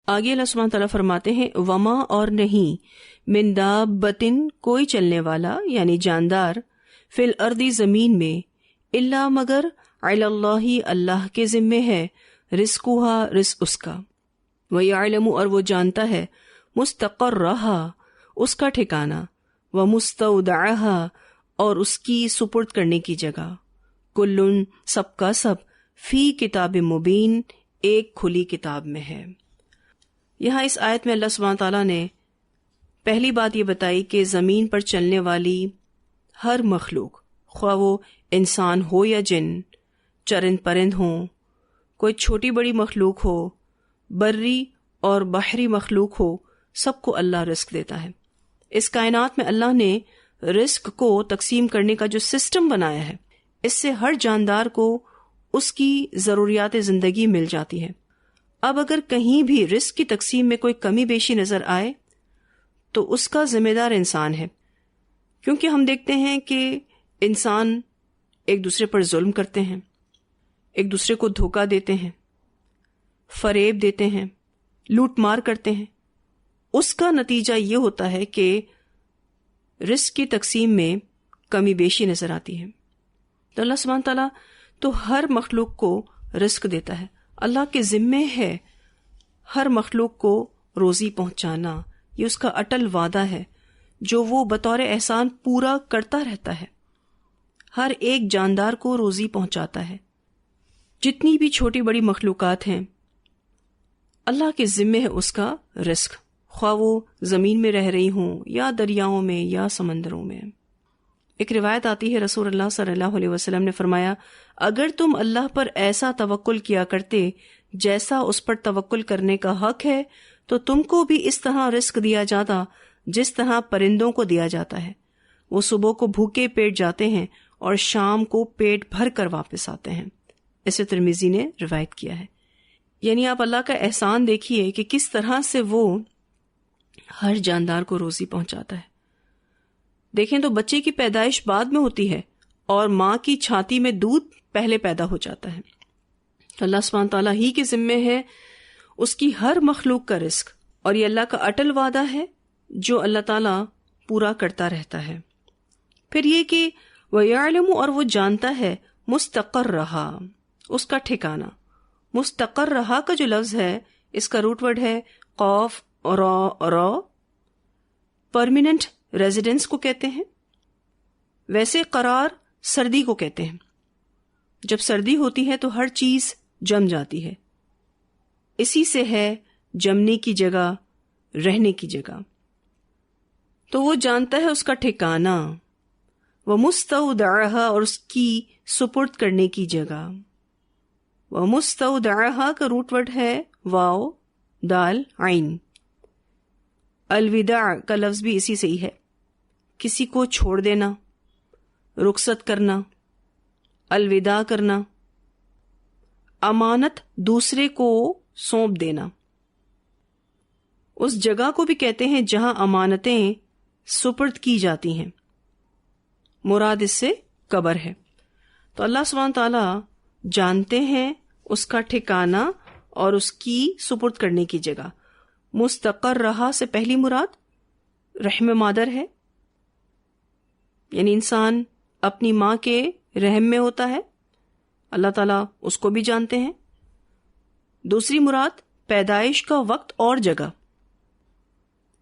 آگے اللہ سبحانہ تعالیٰ فرماتے ہیں وما اور نہیں من دابتن کوئی چلنے والا یعنی جاندار فی الارض زمین میں الا مگر علی اللہ اللہ کے ذمے ہے رزقھا رزق اس کا ویعلم اور وہ جانتا ہے مستقرھا اس کا ٹھکانہ ومستودعھا اور اس کی سپرد کرنے کی جگہ کلن سب کا سب فی کتاب مبین ایک کھلی کتاب میں ہے۔ یہاں اس آیت میں اللہ سبحانہ تعالیٰ نے پہلی بات یہ بتائی کہ زمین پر چلنے والی ہر مخلوق خواہ وہ انسان ہو یا جن، چرند پرند ہوں، کوئی چھوٹی بڑی مخلوق ہو، بری اور بحری مخلوق ہو، سب کو اللہ رزق دیتا ہے۔ اس کائنات میں اللہ نے رزق کو تقسیم کرنے کا جو سسٹم بنایا ہے اس سے ہر جاندار کو اس کی ضروریات زندگی مل جاتی ہے۔ اب اگر کہیں بھی رزق کی تقسیم میں کوئی کمی بیشی نظر آئے تو اس کا ذمہ دار انسان ہے، کیونکہ ہم دیکھتے ہیں کہ انسان ایک دوسرے پر ظلم کرتے ہیں، ایک دوسرے کو دھوکہ دیتے ہیں، فریب دیتے ہیں، لوٹ مار کرتے ہیں۔ اس کا نتیجہ یہ ہوتا ہے کہ رزق کی تقسیم میں کمی بیشی نظر آتی ہے۔ تو اللہ سبحانہ تعالیٰ تو ہر مخلوق کو رزق دیتا ہے، اللہ کے ذمے ہے ہر مخلوق کو روزی پہنچانا، یہ اس کا اٹل وعدہ ہے جو وہ بطور احسان پورا کرتا رہتا ہے۔ ہر ایک جاندار کو روزی پہنچاتا ہے، جتنی بھی چھوٹی بڑی مخلوقات ہیں اللہ کے ذمے ہے اس کا رزق، خواہ وہ زمین میں رہ رہی ہوں یا دریاؤں میں یا سمندروں میں۔ ایک روایت آتی ہے رسول اللہ صلی اللہ علیہ وسلم نے فرمایا اگر تم اللہ پر ایسا توکل کیا کرتے جیسا اس پر توکل کرنے کا حق ہے تو تم کو بھی اس طرح رزق دیا جاتا جس طرح پرندوں کو دیا جاتا ہے، وہ صبح کو بھوکے پیٹ جاتے ہیں اور شام کو پیٹ بھر کر واپس آتے ہیں۔ اسے ترمذی نے روایت کیا ہے۔ یعنی آپ اللہ کا احسان دیکھیے کہ کس طرح سے وہ ہر جاندار کو روزی پہنچاتا ہے۔ دیکھیں تو بچے کی پیدائش بعد میں ہوتی ہے اور ماں کی چھاتی میں دودھ پہلے پیدا ہو جاتا ہے۔ تو اللہ سبحانہ تعالیٰ ہی کے ذمے ہے اس کی ہر مخلوق کا رزق، اور یہ اللہ کا اٹل وعدہ ہے جو اللہ تعالیٰ پورا کرتا رہتا ہے۔ پھر یہ کہ وَيَعْلَمُ اور وہ جانتا ہے مستقرھا اس کا ٹھکانہ۔ مستقرھا کا جو لفظ ہے اس کا روٹ ورڈ ہے قاف را، پرمیننٹ ریزیڈنس کو کہتے ہیں۔ ویسے قرار سردی کو کہتے ہیں، جب سردی ہوتی ہے تو ہر چیز جم جاتی ہے، اسی سے ہے جمنے کی جگہ، رہنے کی جگہ۔ تو وہ جانتا ہے اس کا ٹھکانہ، وہ مستودعھا اور اس کی سپرد کرنے کی جگہ۔ وہ مستودعھا کا روٹ ورڈ ہے واو دال عین۔ الوداع کا لفظ بھی اسی سے ہی ہے، کسی کو چھوڑ دینا، رخصت کرنا، الوداع کرنا، امانت دوسرے کو سونپ دینا۔ اس جگہ کو بھی کہتے ہیں جہاں امانتیں سپرد کی جاتی ہیں، مراد اس سے قبر ہے۔ تو اللہ سبحانہ تعالیٰ جانتے ہیں اس کا ٹھکانہ اور اس کی سپرد کرنے کی جگہ۔ مستقرھا سے پہلی مراد رحم مادر ہے، یعنی انسان اپنی ماں کے رحم میں ہوتا ہے، اللہ تعالیٰ اس کو بھی جانتے ہیں۔ دوسری مراد پیدائش کا وقت اور جگہ،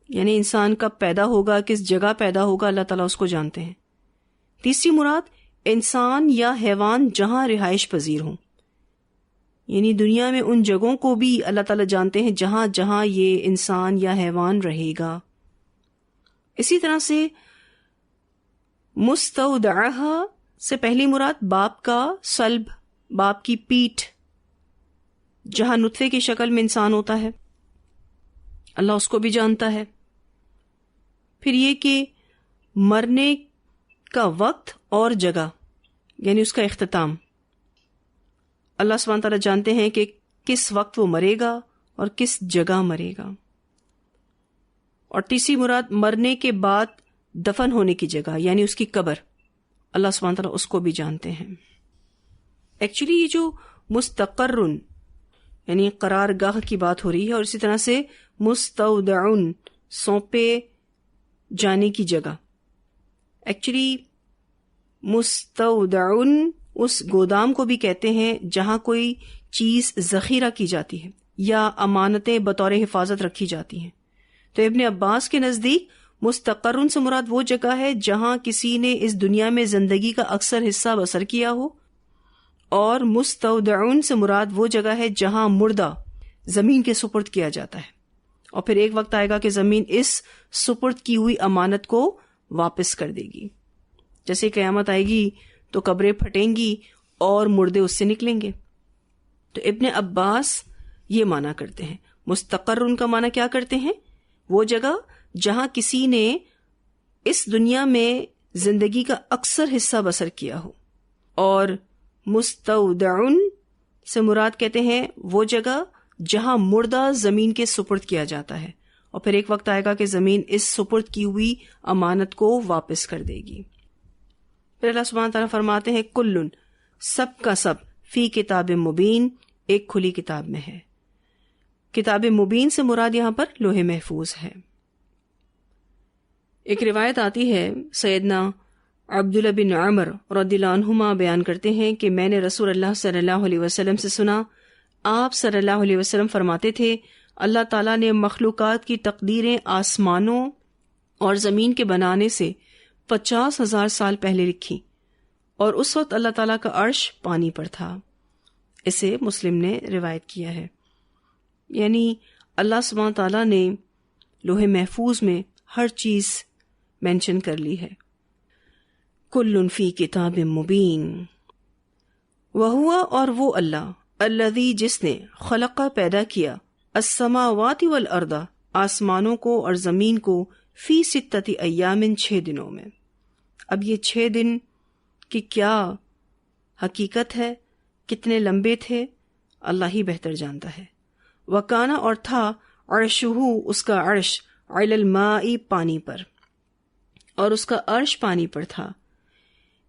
یعنی انسان کب پیدا ہوگا، کس جگہ پیدا ہوگا، اللہ تعالیٰ اس کو جانتے ہیں۔ تیسری مراد انسان یا حیوان جہاں رہائش پذیر ہوں، یعنی دنیا میں ان جگہوں کو بھی اللہ تعالیٰ جانتے ہیں جہاں جہاں یہ انسان یا حیوان رہے گا۔ اسی طرح سے مستودعھا سے پہلی مراد باپ کا صلب، باپ کی پیٹھ، جہاں نطفے کی شکل میں انسان ہوتا ہے، اللہ اس کو بھی جانتا ہے۔ پھر یہ کہ مرنے کا وقت اور جگہ، یعنی اس کا اختتام، اللہ سبحانہ تعالیٰ جانتے ہیں کہ کس وقت وہ مرے گا اور کس جگہ مرے گا۔ اور تیسری مراد مرنے کے بعد دفن ہونے کی جگہ، یعنی اس کی قبر، اللہ سبحانہ تعالیٰ اس کو بھی جانتے ہیں۔ ایکچولی یہ جو مستقرن یعنی قرار گاہ کی بات ہو رہی ہے، اور اسی طرح سے مستودعن سونپے جانے کی جگہ. ایکچولی مستودعن اس گودام کو بھی کہتے ہیں جہاں کوئی چیز ذخیرہ کی جاتی ہے یا امانتیں بطور حفاظت رکھی جاتی ہیں. تو ابن عباس کے نزدیک مستقرن سے مراد وہ جگہ ہے جہاں کسی نے اس دنیا میں زندگی کا اکثر حصہ بسر کیا ہو، اور مستودعن سے مراد وہ جگہ ہے جہاں مردہ زمین کے سپرد کیا جاتا ہے، اور پھر ایک وقت آئے گا کہ زمین اس سپرد کی ہوئی امانت کو واپس کر دے گی. جیسے قیامت آئے گی تو قبریں پھٹیں گی اور مردے اس سے نکلیں گے. تو ابن عباس یہ معنی کرتے ہیں. مستقرن کا معنی کیا کرتے ہیں؟ وہ جگہ جہاں کسی نے اس دنیا میں زندگی کا اکثر حصہ بسر کیا ہو، اور مستودعن سے مراد کہتے ہیں وہ جگہ جہاں مردہ زمین کے سپرد کیا جاتا ہے، اور پھر ایک وقت آئے گا کہ زمین اس سپرد کی ہوئی امانت کو واپس کر دے گی. پھر اللہ سبحانہ تعالیٰ فرماتے ہیں کلن، سب کا سب، فی کتاب مبین، ایک کھلی کتاب میں ہے. کتاب مبین سے مراد یہاں پر لوح محفوظ ہے. ایک روایت آتی ہے، سیدنا عبداللہ بن عمر رضی اللہ عنہما بیان کرتے ہیں کہ میں نے رسول اللہ صلی اللہ علیہ وسلم سے سنا، آپ صلی اللہ علیہ وسلم فرماتے تھے اللہ تعالیٰ نے مخلوقات کی تقدیریں آسمانوں اور زمین کے بنانے سے 50,000 سال پہلے لکھی، اور اس وقت اللہ تعالیٰ کا عرش پانی پر تھا. اسے مسلم نے روایت کیا ہے. یعنی اللہ سبحانہ تعالیٰ نے لوح محفوظ میں ہر چیز مینشن کر لی ہے. کل فی کتاب مبین، وہوا، اور وہ اللہ، الذی جس نے خلق پیدا کیا، السماوات والارض آسمانوں کو اور زمین کو، فی 6 ایام 6 دنوں میں. اب یہ 6 دن کی کیا حقیقت ہے، کتنے لمبے تھے، اللہ ہی بہتر جانتا ہے. وکانا، اور تھا، عرشہ، اس کا عرش، علی الماء، پانی پر، اور اس کا عرش پانی پر تھا.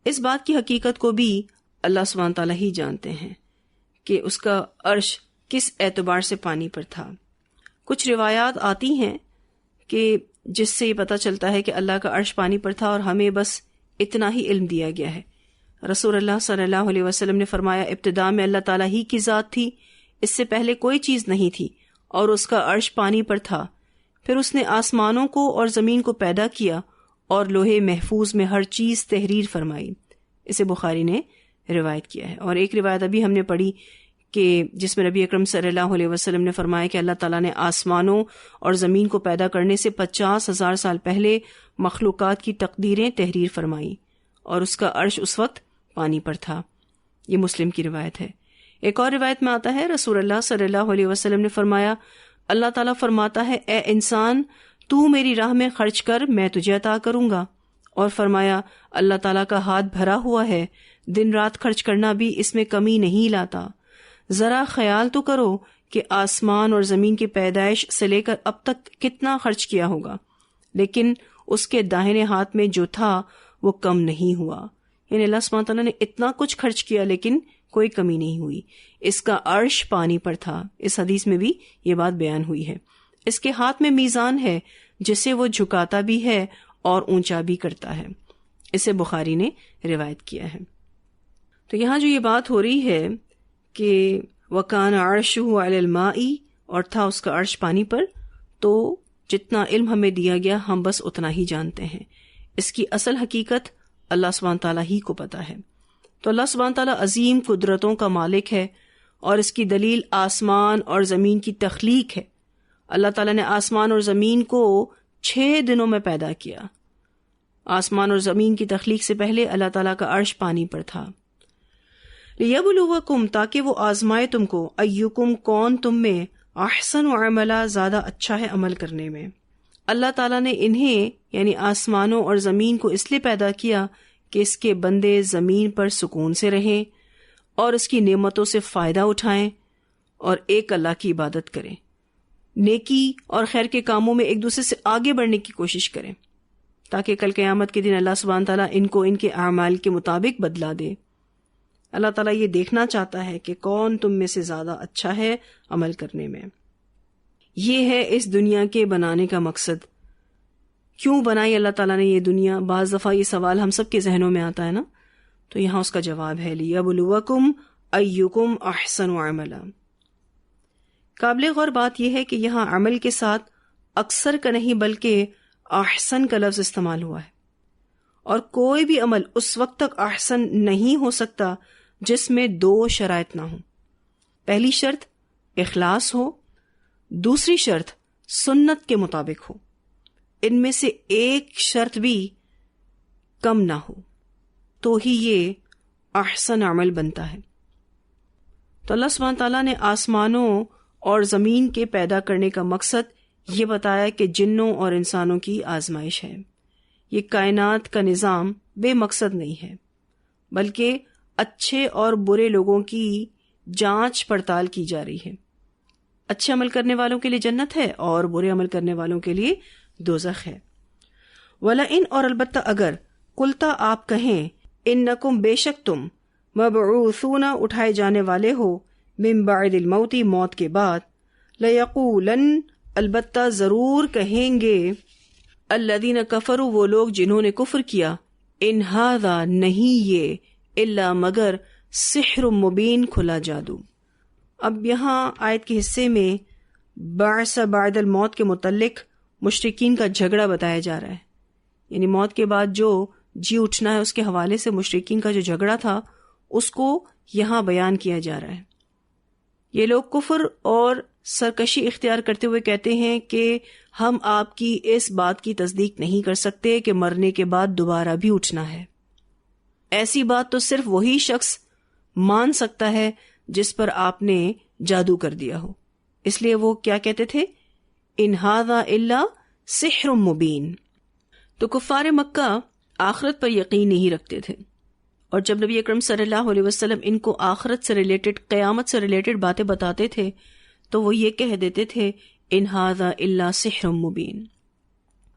اس بات کی حقیقت کو بھی اللہ سبحانہ تعالیٰ ہی جانتے ہیں کہ اس کا عرش کس اعتبار سے پانی پر تھا. کچھ روایات آتی ہیں کہ جس سے یہ پتہ چلتا ہے کہ اللہ کا عرش پانی پر تھا اور ہمیں بس اتنا ہی علم دیا گیا ہے. رسول اللہ صلی اللہ علیہ وسلم نے فرمایا ابتدا میں اللہ تعالیٰ ہی کی ذات تھی، اس سے پہلے کوئی چیز نہیں تھی، اور اس کا عرش پانی پر تھا. پھر اس نے آسمانوں کو اور زمین کو پیدا کیا اور لوح محفوظ میں ہر چیز تحریر فرمائی. اسے بخاری نے روایت کیا ہے. اور ایک روایت ابھی ہم نے پڑھی کہ جس میں نبی اکرم صلی اللہ علیہ وسلم نے فرمایا کہ اللہ تعالیٰ نے آسمانوں اور زمین کو پیدا کرنے سے 50,000 سال پہلے مخلوقات کی تقدیریں تحریر فرمائی، اور اس کا عرش اس وقت پانی پر تھا. یہ مسلم کی روایت ہے. ایک اور روایت میں آتا ہے رسول اللہ صلی اللہ علیہ وسلم نے فرمایا اللہ تعالیٰ فرماتا ہے اے انسان، تو میری راہ میں خرچ کر، میں تجھے عطا کروں گا. اور فرمایا اللہ تعالیٰ کا ہاتھ بھرا ہوا ہے، دن رات خرچ کرنا بھی اس میں کمی نہیں لاتا. ذرا خیال تو کرو کہ آسمان اور زمین کی پیدائش سے لے کر اب تک کتنا خرچ کیا ہوگا، لیکن اس کے داہنے ہاتھ میں جو تھا وہ کم نہیں ہوا. یعنی اللہ سبحانہ تعالیٰ نے اتنا کچھ خرچ کیا لیکن کوئی کمی نہیں ہوئی. اس کا عرش پانی پر تھا. اس حدیث میں بھی یہ بات بیان ہوئی ہے. اس کے ہاتھ میں میزان ہے جسے وہ جھکاتا بھی ہے اور اونچا بھی کرتا ہے. اسے بخاری نے روایت کیا ہے. تو یہاں جو یہ بات ہو رہی ہے کہ وَكَانَ عَرْشُهُ عَلَى الْمَاءِ، اور تھا اس کا عرش پانی پر، تو جتنا علم ہمیں دیا گیا ہم بس اتنا ہی جانتے ہیں. اس کی اصل حقیقت اللہ سبحانہ تعالیٰ ہی کو پتہ ہے. تو اللہ سبحانہ تعالیٰ عظیم قدرتوں کا مالک ہے، اور اس کی دلیل آسمان اور زمین کی تخلیق ہے. اللہ تعالیٰ نے آسمان اور زمین کو 6 دنوں میں پیدا کیا. آسمان اور زمین کی تخلیق سے پہلے اللہ تعالیٰ کا عرش پانی پر تھا. لِيَبْلُوَكُمْ، تاکہ وہ آزمائے تم کو، اَيُّكُمْ، کون تم میں، احسن عملا، زیادہ اچھا ہے عمل کرنے میں. اللہ تعالیٰ نے انہیں یعنی آسمانوں اور زمین کو اس لیے پیدا کیا کہ اس کے بندے زمین پر سکون سے رہیں اور اس کی نعمتوں سے فائدہ اٹھائیں اور ایک اللہ کی عبادت کریں، نیکی اور خیر کے کاموں میں ایک دوسرے سے آگے بڑھنے کی کوشش کریں، تاکہ کل قیامت کے دن اللہ سبحانہ تعالیٰ ان کو ان کے اعمال کے مطابق بدلا دے. اللہ تعالیٰ یہ دیکھنا چاہتا ہے کہ کون تم میں سے زیادہ اچھا ہے عمل کرنے میں۔ یہ ہے اس دنیا کے بنانے کا مقصد۔ کیوں بنائی اللہ تعالیٰ نے یہ دنیا؟ بعض دفعہ یہ سوال ہم سب کے ذہنوں میں آتا ہے نا، تو یہاں اس کا جواب ہے لِیَبْلُوَکُمْ أَیُّکُمْ أَحْسَنُ عَمَلًا۔ قابل غور بات یہ ہے کہ یہاں عمل کے ساتھ اکثر کا نہیں بلکہ احسن کا لفظ استعمال ہوا ہے، اور کوئی بھی عمل اس وقت تک احسن نہیں ہو سکتا جس میں دو شرائط نہ ہوں۔ پہلی شرط اخلاص ہو، دوسری شرط سنت کے مطابق ہو، ان میں سے ایک شرط بھی کم نہ ہو، تو ہی یہ احسن عمل بنتا ہے۔ تو اللہ سبحانہ تعالیٰ نے آسمانوں اور زمین کے پیدا کرنے کا مقصد یہ بتایا کہ جنوں اور انسانوں کی آزمائش ہے۔ یہ کائنات کا نظام بے مقصد نہیں ہے، بلکہ اچھے اور برے لوگوں کی جانچ پڑتال کی جا رہی ہے۔ اچھے عمل کرنے والوں کے لیے جنت ہے اور برے عمل کرنے والوں کے لیے دوزخ ہے۔ وَلَئِن اور البتہ اگر قلتا آپ کہیں انکم بے شک تم مبعوثون اٹھائے جانے والے ہو من بعد الموت موت کے بعد، لیقولن البتہ ضرور کہیں گے الذین کفروا وہ لوگ جنہوں نے کفر کیا، ان ھذا نہیں یہ الا مگر سحر مبین کھلا جادو۔ اب یہاں آیت کے حصے میں بعث بعد الموت کے متعلق مشرکین کا جھگڑا بتایا جا رہا ہے، یعنی موت کے بعد جو جی اٹھنا ہے اس کے حوالے سے مشرکین کا جو جھگڑا تھا اس کو یہاں بیان کیا جا رہا ہے۔ یہ لوگ کفر اور سرکشی اختیار کرتے ہوئے کہتے ہیں کہ ہم آپ کی اس بات کی تصدیق نہیں کر سکتے کہ مرنے کے بعد دوبارہ بھی اٹھنا ہے۔ ایسی بات تو صرف وہی شخص مان سکتا ہے جس پر آپ نے جادو کر دیا ہو۔ اس لیے وہ کیا کہتے تھے؟ ان ھذا الا سحر مبین۔ تو کفار مکہ آخرت پر یقین نہیں رکھتے تھے، اور جب نبی اکرم صلی اللہ علیہ وسلم ان کو آخرت سے ریلیٹڈ، قیامت سے ریلیٹڈ باتیں بتاتے تھے تو وہ یہ کہہ دیتے تھے ان ھذا الا سحر مبین۔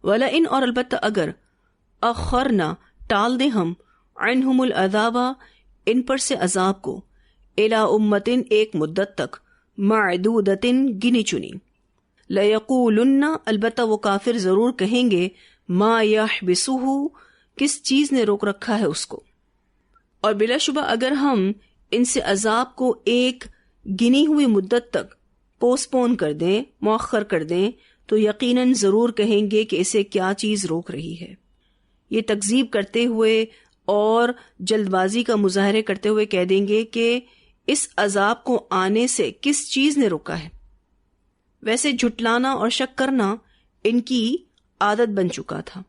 وَلَئِن اور البتہ اگر اخرنا ٹال دیں ہم عنہم العذاب ان پر سے عذاب کو، الی امتن ایک مدت تک، معدودتن گنی چنی، لیقولن البتہ وہ کافر ضرور کہیں گے ما یحبسہ کس چیز نے روک رکھا ہے اس کو۔ اور بلا شبہ اگر ہم ان سے عذاب کو ایک گنی ہوئی مدت تک پوسٹ پون کر دیں، مؤخر کر دیں، تو یقیناً ضرور کہیں گے کہ اسے کیا چیز روک رہی ہے۔ یہ تکذیب کرتے ہوئے اور جلد بازی کا مظاہرے کرتے ہوئے کہہ دیں گے کہ اس عذاب کو آنے سے کس چیز نے روکا ہے۔ ویسے جھٹلانا اور شک کرنا ان کی عادت بن چکا تھا۔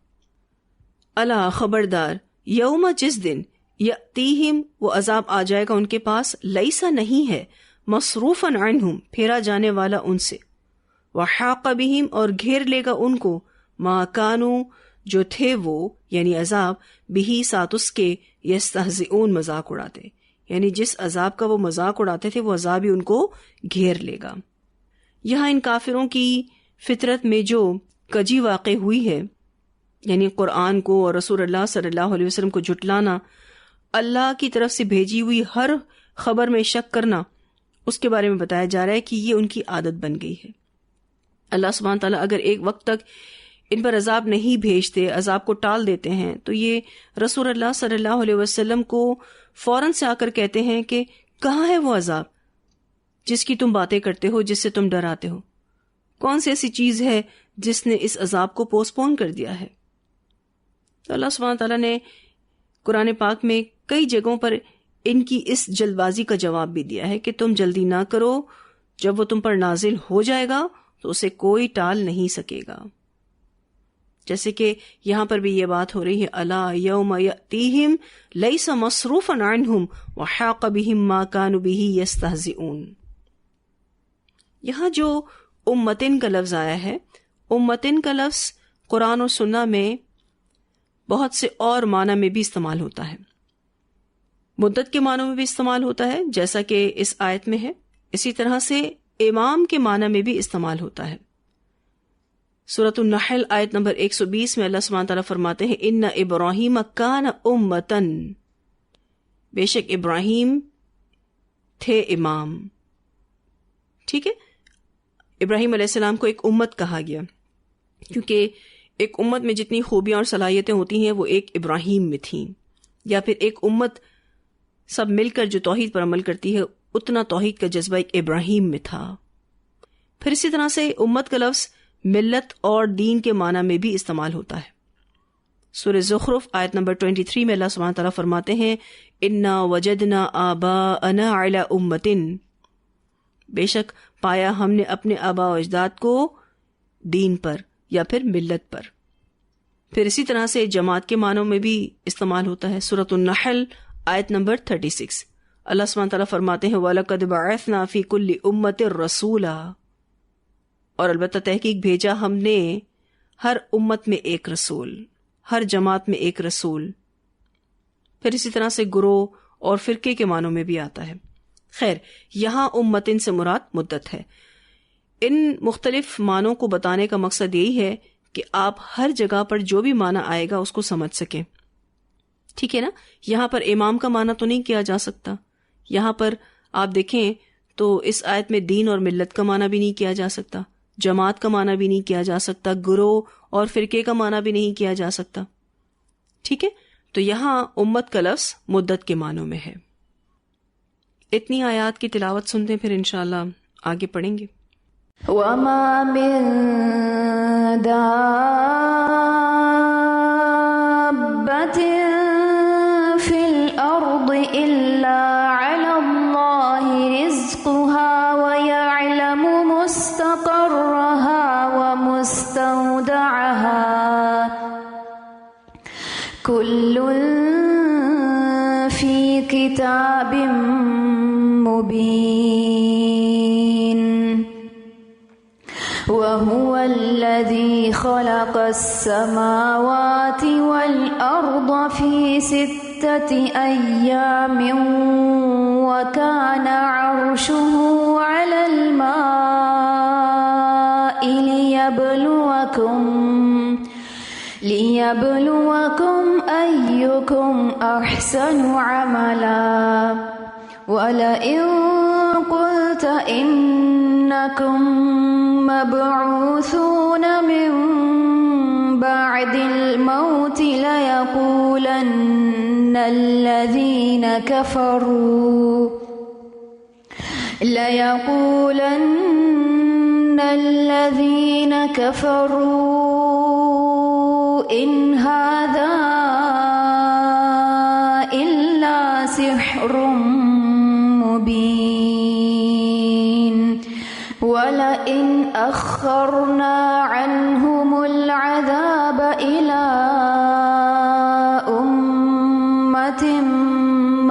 الا خبردار، یوم جس دن یأتیہم وہ عذاب آ جائے گا ان کے پاس، لیسا نہیں ہے مصروفا عنہم پھیرا جانے والا ان سے، وحاق بہم اور گھیر لے گا ان کو ما کانوا جو تھے وہ یعنی عذاب بہی ساتھ اس کے یستہزئون مذاق اڑاتے، یعنی جس عذاب کا وہ مذاق اڑاتے تھے وہ عذاب ہی ان کو گھیر لے گا۔ یہاں ان کافروں کی فطرت میں جو کجی واقع ہوئی ہے، یعنی قرآن کو اور رسول اللہ صلی اللہ علیہ وسلم کو جھٹلانا، اللہ کی طرف سے بھیجی ہوئی ہر خبر میں شک کرنا، اس کے بارے میں بتایا جا رہا ہے کہ یہ ان کی عادت بن گئی ہے۔ اللہ سبحانہ تعالیٰ اگر ایک وقت تک ان پر عذاب نہیں بھیجتے، عذاب کو ٹال دیتے ہیں، تو یہ رسول اللہ صلی اللہ علیہ وسلم کو فوراً سے آ کر کہتے ہیں کہ کہاں ہے وہ عذاب جس کی تم باتیں کرتے ہو، جس سے تم ڈراتے ہو؟ کون سی ایسی چیز ہے جس نے اس عذاب کو پوسٹ پون کر دیا ہے؟ تو اللہ سبحانہ تعالیٰ نے قرآن پاک میں کئی جگہوں پر ان کی اس جلد بازی کا جواب بھی دیا ہے کہ تم جلدی نہ کرو، جب وہ تم پر نازل ہو جائے گا تو اسے کوئی ٹال نہیں سکے گا۔ جیسے کہ یہاں پر بھی یہ بات ہو رہی ہے، الا یوم یأتیہم لیس مصروفا عنہم وحاق بہم ما کانوا بہ یستہزئون۔ یہاں جو امتن کا لفظ آیا ہے، امتن کا لفظ قرآن و سنہ میں بہت سے اور معنی میں بھی استعمال ہوتا ہے۔ مدت کے معنوں میں بھی استعمال ہوتا ہے جیسا کہ اس آیت میں ہے، اسی طرح سے امام کے معنی میں بھی استعمال ہوتا ہے۔ سورۃ النحل آیت نمبر 120 میں اللہ سبحانہ تعالیٰ فرماتے ہیں ان ابراہیم کان امتن، بے شک ابراہیم تھے امام. ٹھیک ہے، ابراہیم علیہ السلام کو ایک امت کہا گیا کیونکہ ایک امت میں جتنی خوبیاں اور صلاحیتیں ہوتی ہیں وہ ایک ابراہیم میں تھیں. یا پھر ایک امت سب مل کر جو توحید پر عمل کرتی ہے اتنا توحید کا جذبہ ایک ابراہیم میں تھا. پھر اسی طرح سے امت کا لفظ ملت اور دین کے معنی میں بھی استعمال ہوتا ہے. سورہ زخرف آیت نمبر 23 میں اللہ سبحانہ تعالیٰ فرماتے ہیں انا وجدنا آباءنا علی امتن، بے شک پایا ہم نے اپنے آباء و اجداد کو دین پر یا پھر ملت پر. پھر اسی طرح سے جماعت کے معنوں میں بھی استعمال ہوتا ہے. سورۃ النحل آیت نمبر 36 اللہ سبحانہ تعالیٰ فرماتے ہیں وَلَقَدْ بَعَثْنَا فِي كُلِّ أُمَّةٍ رَسُولًا، اور البتہ تحقیق بھیجا ہم نے ہر امت میں ایک رسول، ہر جماعت میں ایک رسول. پھر اسی طرح سے گروہ اور فرقے کے معنوں میں بھی آتا ہے. خیر، یہاں امتن سے مراد مدت ہے. ان مختلف معنوں کو بتانے کا مقصد یہی ہے کہ آپ ہر جگہ پر جو بھی معنی آئے گا اس کو سمجھ سکیں. ٹھیک ہے نا. یہاں پر امام کا معنی تو نہیں کیا جا سکتا. یہاں پر آپ دیکھیں تو اس آیت میں دین اور ملت کا معنی بھی نہیں کیا جا سکتا، جماعت کا معنی بھی نہیں کیا جا سکتا، گروہ اور فرقے کا معنی بھی نہیں کیا جا سکتا. ٹھیک ہے، تو یہاں امت کا لفظ مدت کے معنوں میں ہے. اتنی آیات کی تلاوت سنتے ہیں، پھر انشاءاللہ آگے پڑھیں گے. وَمَا مِن دَابَّةٍ فِي الْأَرْضِ إِلَّا عَلَى اللَّهِ رِزْقُهَا وَيَعْلَمُ مُسْتَقَرَّهَا وَمُسْتَوْدَعَهَا كُلٌّ فِي كِتَابٍ مُبِينٍ. وَهُوَ الَّذِي خَلَقَ السَّمَاوَاتِ وَالْأَرْضَ فِي 6 أَيَّامٍ وَكَانَ عَرْشُهُ عَلَى الْمَاءِ لِيَبْلُوَكُمْ أَيُّكُمْ أَحْسَنُ عَمَلًا. وَلَئِن قُلْتَ إِنَّكُمْ مَبْعُوثُونَ مِنْ بَعْدِ الْمَوْتِ لَيَقُولَنَّ الَّذِينَ كَفَرُوا إِنْ هَذَا إِلَّا سِحْرٌ مُبِينٌ. وَلَئِنْ أَخَّرْنَا عَنْهُمُ الْعَذَابَ إِلَىٰ أُمَّةٍ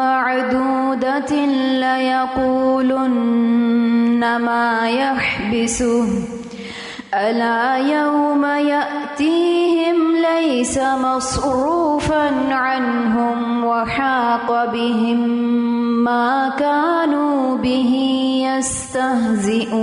مَّعْدُودَةٍ لَيَقُولُنَّ مَا يَحْبِسُهُ أَلَا يَوْمَ يَأْتِيهِمْ لَيْسَ مَصْرُوفًا عَنْهُمْ وَحَاقَ بِهِمْ مَا كَانُوا بِهِ يَسْتَهْزِئُونَ.